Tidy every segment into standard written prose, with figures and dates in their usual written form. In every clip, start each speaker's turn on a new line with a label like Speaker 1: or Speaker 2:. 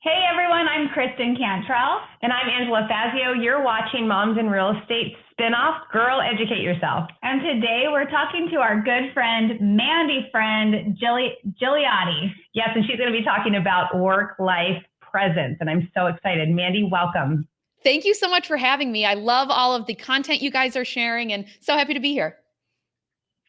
Speaker 1: Hey everyone, I'm Kristen Cantrell.
Speaker 2: And I'm Angela Fazio. You're watching Moms in Real Estate spinoff, Girl Educate Yourself.
Speaker 1: And today we're talking to our good friend, Mandy Gigliotti.
Speaker 2: Yes, and she's going to be talking about work-life presence. And I'm so excited. Mandy, welcome.
Speaker 3: Thank you so much for having me. I love all of the content you guys are sharing and so happy to be here.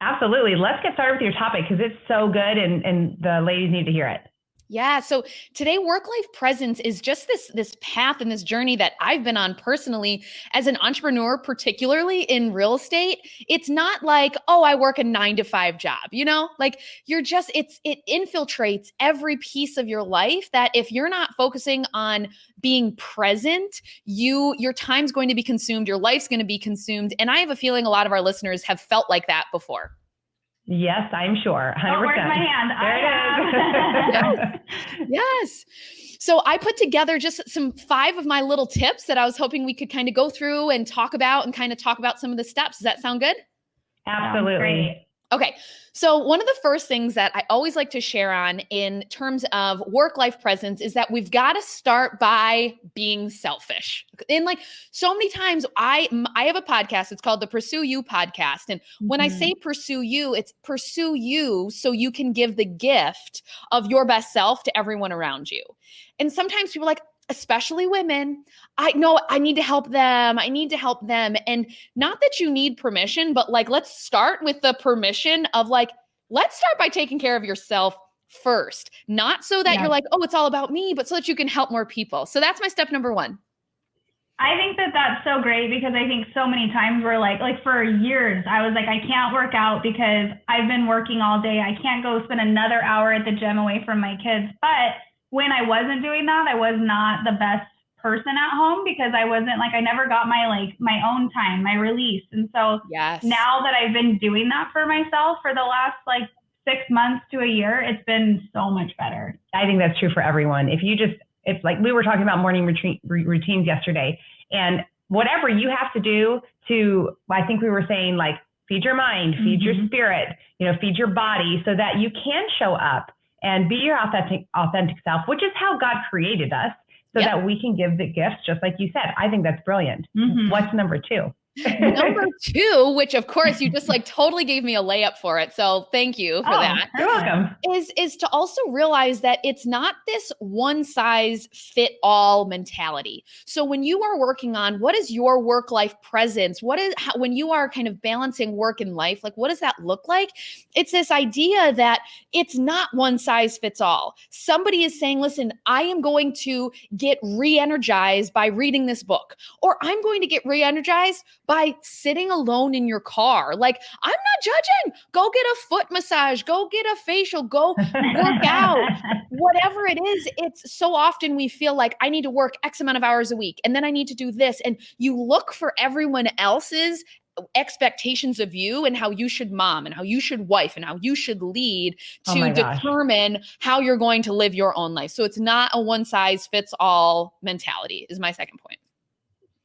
Speaker 2: Absolutely. Let's get started with your topic because it's so good and the ladies need to hear it.
Speaker 3: Yeah. So today, work-life presence is just this path and this journey that I've been on personally as an entrepreneur, particularly in real estate. It's not like, oh, I work a 9-to-5 job, like it infiltrates every piece of your life that if you're not focusing on being present, your time's going to be consumed, your life's going to be consumed. And I have a feeling a lot of our listeners have felt like that before.
Speaker 2: Yes, I'm sure. 100%.
Speaker 1: Oh, where's my hand?
Speaker 2: There it is.
Speaker 3: Yes. So I put together just 5 of my little tips that I was hoping we could kind of go through and talk about some of the steps. Does that sound good?
Speaker 2: Absolutely.
Speaker 1: Great.
Speaker 3: Okay. So one of the first things that I always like to share on in terms of work-life presence is that we've got to start by being selfish. And like so many times I have a podcast, it's called the Pursue You podcast. And when I say pursue you, it's pursue you so you can give the gift of your best self to everyone around you. And sometimes people are like, especially women, I know I need to help them. And not that you need permission, but like, let's start with the permission of like, let's start by taking care of yourself first. Not so that you're like, oh, it's all about me, but so that you can help more people. So that's my step number 1.
Speaker 1: I think that that's so great because I think so many times we're like for years, I was like, I can't work out because I've been working all day. I can't go spend another hour at the gym away from my kids. But when I wasn't doing that, I was not the best person at home because I wasn't I never got my own time, my release. And so now that I've been doing that for myself for the last 6 months to a year, it's been so much better.
Speaker 2: I think that's true for everyone. It's like we were talking about morning routines yesterday, and whatever you have to do to, I think we were saying feed your mind, feed your spirit, feed your body so that you can show up and be your authentic self, which is how God created us, so that we can give the gifts, just like you said. I think that's brilliant. What's number 2?
Speaker 3: Number 2, which of course you just totally gave me a layup for it. So thank you for that.
Speaker 2: You're welcome.
Speaker 3: Is to also realize that it's not this one size fit all mentality. So when you are working on what is your work-life presence, when you are kind of balancing work and life, what does that look like? It's this idea that it's not one size fits all. Somebody is saying, listen, I am going to get re-energized by reading this book, or I'm going to get re-energized by sitting alone in your car. I'm not judging. Go get a foot massage, go get a facial, go work out, whatever it is. It's so often we feel like I need to work X amount of hours a week, and then I need to do this. And you look for everyone else's expectations of you and how you should mom and how you should wife and how you should lead to determine how you're going to live your own life. So it's not a one size fits all mentality is my second point.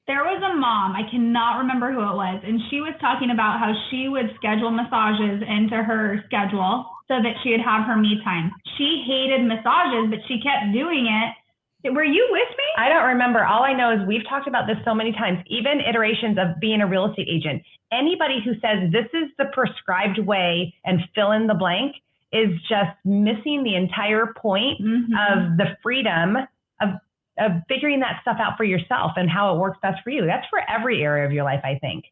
Speaker 1: There was a mom, I cannot remember who it was, and she was talking about how she would schedule massages into her schedule so that she would have her me time. She hated massages, but she kept doing it. Were you with me?
Speaker 2: I don't remember. All I know is we've talked about this so many times, even iterations of being a real estate agent. Anybody who says this is the prescribed way and fill in the blank is just missing the entire point of the freedom of figuring that stuff out for yourself and how it works best for you. That's for every area of your life, I think.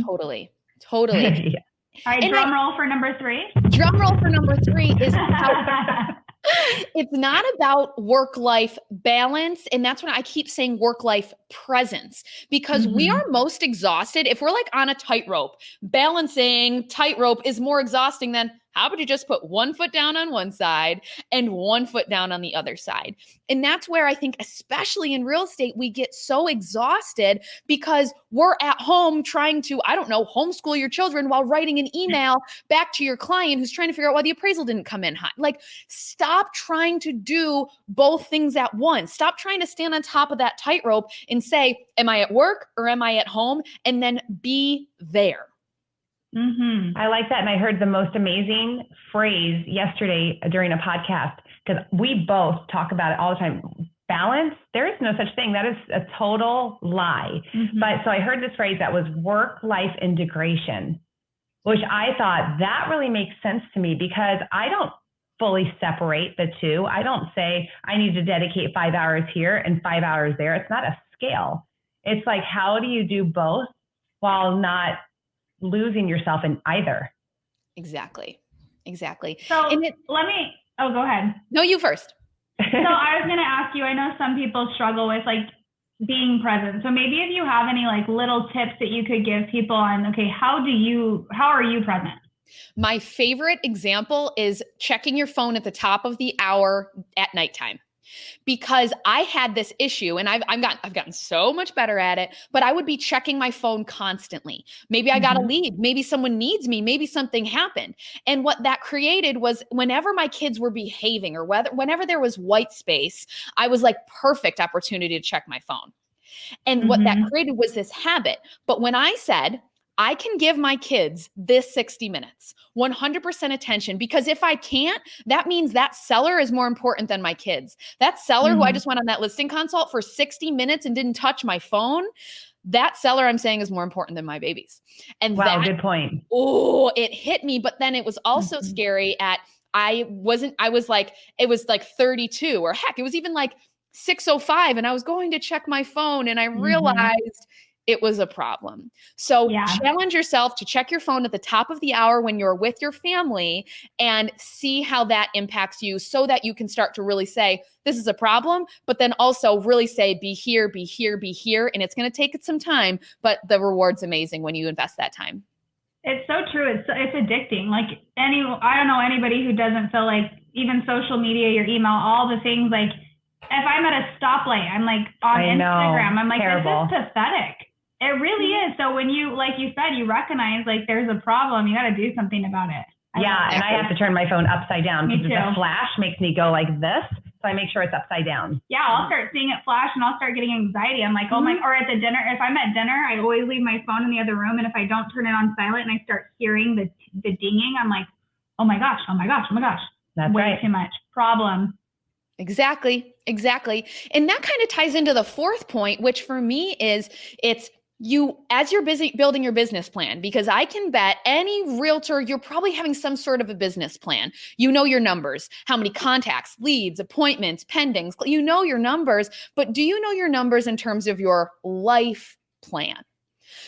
Speaker 3: Totally.
Speaker 1: All right, drum roll for number 3.
Speaker 3: Drum roll for number 3 is it's not about work-life balance. And that's when I keep saying work-life presence, because we are most exhausted if we're on a tightrope. Balancing tightrope is more exhausting than how about you just put one foot down on one side and one foot down on the other side? And that's where I think, especially in real estate, we get so exhausted because we're at home trying to, homeschool your children while writing an email back to your client who's trying to figure out why the appraisal didn't come in high. Stop trying to do both things at once. Stop trying to stand on top of that tightrope and say, am I at work or am I at home? And then be there.
Speaker 2: I like that. And I heard the most amazing phrase yesterday during a podcast, because we both talk about it all the time. balance, there is no such thing. That is a total lie. But so I heard this phrase that was work-life integration, which I thought that really makes sense to me because I don't fully separate the two. I don't say I need to dedicate 5 hours here and 5 hours there. It's not a scale. It's like, how do you do both while not losing yourself in either?
Speaker 3: Exactly.
Speaker 1: So go ahead.
Speaker 3: No, you first.
Speaker 1: So I was going to ask you, I know some people struggle with like being present. So maybe if you have any like little tips that you could give people on, okay, how are you present?
Speaker 3: My favorite example is checking your phone at the top of the hour at nighttime. Because I had this issue and I've gotten so much better at it, but I would be checking my phone constantly. Maybe I got a lead, maybe someone needs me, maybe something happened. And what that created was whenever my kids were behaving or whenever there was white space, I was like perfect opportunity to check my phone. And what that created was this habit. But when I said, I can give my kids this 60 minutes, 100% attention, because if I can't, that means that seller is more important than my kids. That seller who I just went on that listing consult for 60 minutes and didn't touch my phone, that seller I'm saying is more important than my babies. And
Speaker 2: wow, good point.
Speaker 3: Oh, it hit me. But then it was also scary it was like 32 or heck, it was even like 6:05 and I was going to check my phone and I realized it was a problem. So challenge yourself to check your phone at the top of the hour when you're with your family and see how that impacts you so that you can start to really say, this is a problem, but then also really say, be here, be here, be here. And it's going to take it some time, but the reward's amazing when you invest that time.
Speaker 1: It's so true. It's addicting. Like I don't know anybody who doesn't feel like even social media, your email, all the things, like if I'm at a stoplight, I'm like on Instagram, I'm like, terrible. This is pathetic. It really is. So when you, like you said, you recognize like there's a problem, you got to do something about it.
Speaker 2: And I have to turn my phone upside down because the flash makes me go like this. So I make sure it's upside down. Yeah,
Speaker 1: I'll start seeing it flash and I'll start getting anxiety. I'm like, or at the dinner, if I'm at dinner, I always leave my phone in the other room. And if I don't turn it on silent and I start hearing the dinging, I'm like, oh my gosh.
Speaker 2: That's
Speaker 1: way too much. Problem.
Speaker 3: Exactly. And that kind of ties into the fourth point, which for me is you, as you're busy building your business plan, because I can bet any realtor, you're probably having some sort of a business plan. You know your numbers, how many contacts, leads, appointments, pendings, you know your numbers, but do you know your numbers in terms of your life plan?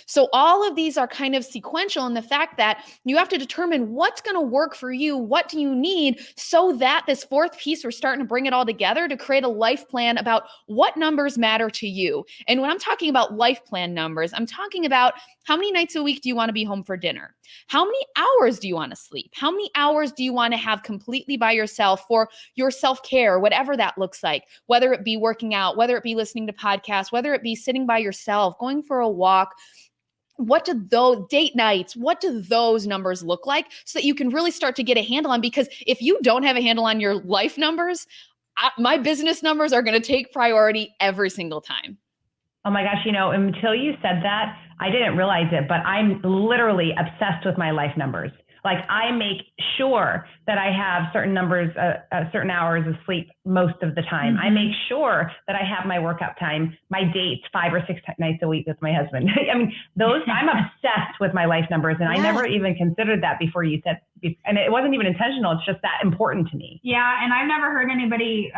Speaker 3: So all of these are kind of sequential in the fact that you have to determine what's going to work for you. What do you need so that this fourth piece, we're starting to bring it all together to create a life plan about what numbers matter to you. And when I'm talking about life plan numbers, I'm talking about how many nights a week do you want to be home for dinner? How many hours do you want to sleep? How many hours do you want to have completely by yourself for your self-care, whatever that looks like, whether it be working out, whether it be listening to podcasts, whether it be sitting by yourself, going for a walk. What do those date nights, what do those numbers look like so that you can really start to get a handle on? Because if you don't have a handle on your life numbers, my business numbers are going to take priority every single time.
Speaker 2: Oh my gosh, until you said that, I didn't realize it, but I'm literally obsessed with my life numbers. Like I make sure that I have certain numbers, certain hours of sleep most of the time. I make sure that I have my workout time, my dates 5 or 6 nights a week with my husband. I mean, I'm obsessed with my life numbers. And I never even considered that before you said, and it wasn't even intentional. It's just that important to me.
Speaker 1: Yeah. And I've never heard anybody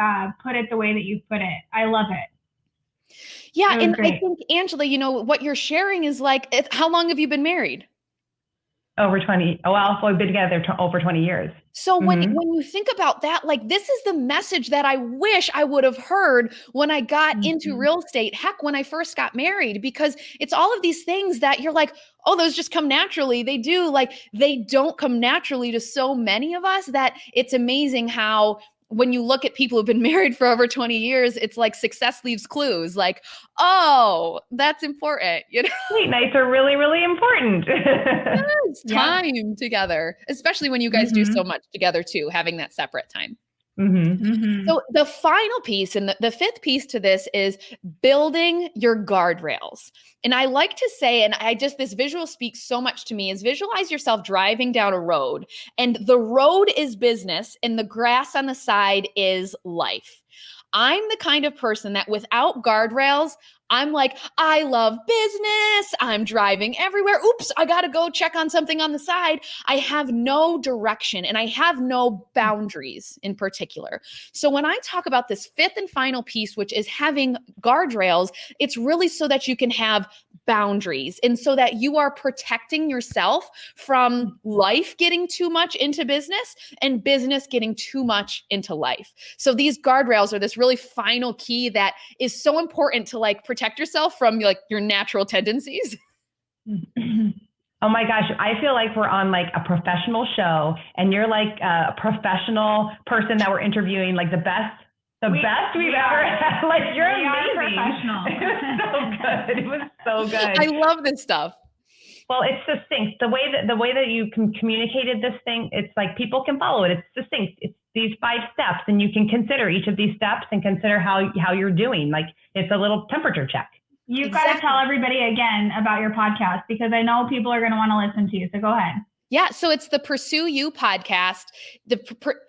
Speaker 1: put it the way that you put it. I love it.
Speaker 3: Yeah. And great. I think, Angela, what you're sharing is like, how long have you been married?
Speaker 2: Over 20. Oh, well, we've been together over 20 years.
Speaker 3: So when you think about that, like this is the message that I wish I would have heard when I got into real estate. Heck, when I first got married, because it's all of these things that you're like, oh, those just come naturally. They do. Like they don't come naturally to so many of us that it's amazing how when you look at people who've been married for over 20 years, it's like success leaves clues like, oh, that's important.
Speaker 2: Date nights are really, really important.
Speaker 3: Yes, time together, especially when you guys do so much together too, having that separate time. So the final piece and the fifth piece to this is building your guardrails. And I like to say, and this visual speaks so much to me, is visualize yourself driving down a road and the road is business and the grass on the side is life. I'm the kind of person that without guardrails, I'm like, I love business. I'm driving everywhere. Oops, I got to go check on something on the side. I have no direction and I have no boundaries in particular. So when I talk about this fifth and final piece, which is having guardrails, it's really so that you can have boundaries and so that you are protecting yourself from life getting too much into business and business getting too much into life. So these guardrails are this really final key that is so important to like protect yourself from like your natural tendencies.
Speaker 2: Oh my gosh, I feel like we're on like a professional show and you're like a professional person that we're interviewing, like the best we've ever had. Like you're amazing. It was so good.
Speaker 3: I love this stuff.
Speaker 2: Well, it's succinct. The way that you communicated this thing, it's like people can follow it. It's succinct. It's these 5 steps, and you can consider each of these steps and consider how you're doing. Like it's a little temperature check.
Speaker 1: You've got to tell everybody again about your podcast because I know people are going to want to listen to you. So go ahead.
Speaker 3: Yeah. So it's the Pursue You podcast,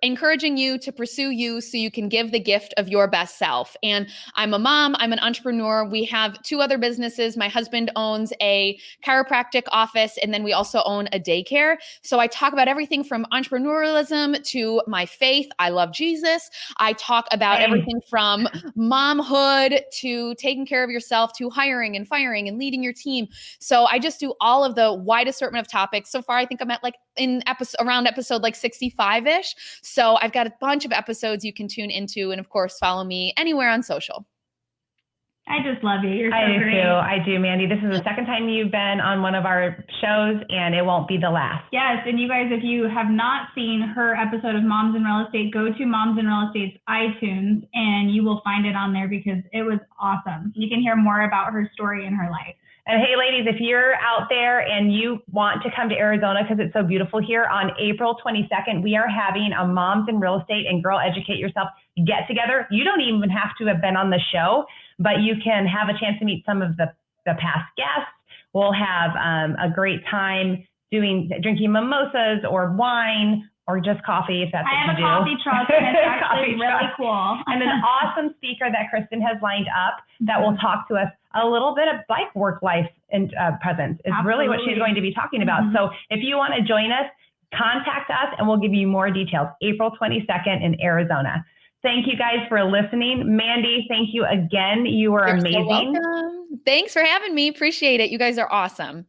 Speaker 3: encouraging you to pursue you so you can give the gift of your best self. And I'm a mom. I'm an entrepreneur. We have 2 other businesses. My husband owns a chiropractic office, and then we also own a daycare. So I talk about everything from entrepreneurialism to my faith. I love Jesus. I talk about everything from momhood to taking care of yourself to hiring and firing and leading your team. So I just do all of the wide assortment of topics. So far, I think I'm at like around episode like 65-ish. So I've got a bunch of episodes you can tune into. And of course, follow me anywhere on social.
Speaker 1: I just love you. You're so great.
Speaker 2: I do, Mandy. This is the second time you've been on one of our shows, and it won't be the last.
Speaker 1: Yes, and you guys, if you have not seen her episode of Moms in Real Estate, go to Moms in Real Estate's iTunes, and you will find it on there because it was awesome. You can hear more about her story and her life.
Speaker 2: And hey, ladies, if you're out there and you want to come to Arizona because it's so beautiful here, on April 22nd, we are having a Moms in Real Estate and Girl Educate Yourself get together. You don't even have to have been on the show, but you can have a chance to meet some of the past guests. We'll have a great time drinking mimosas or wine or just coffee if that's what you do.
Speaker 1: I have a coffee truck and it's actually really cool.
Speaker 2: And an awesome speaker that Kristen has lined up that will talk to us a little bit of like work life and presence is really what she's going to be talking about. So if you want to join us, contact us and we'll give you more details. April 22nd in Arizona. Thank you guys for listening. Mandy, thank you again. You were amazing.
Speaker 3: So welcome. Thanks for having me. Appreciate it. You guys are awesome.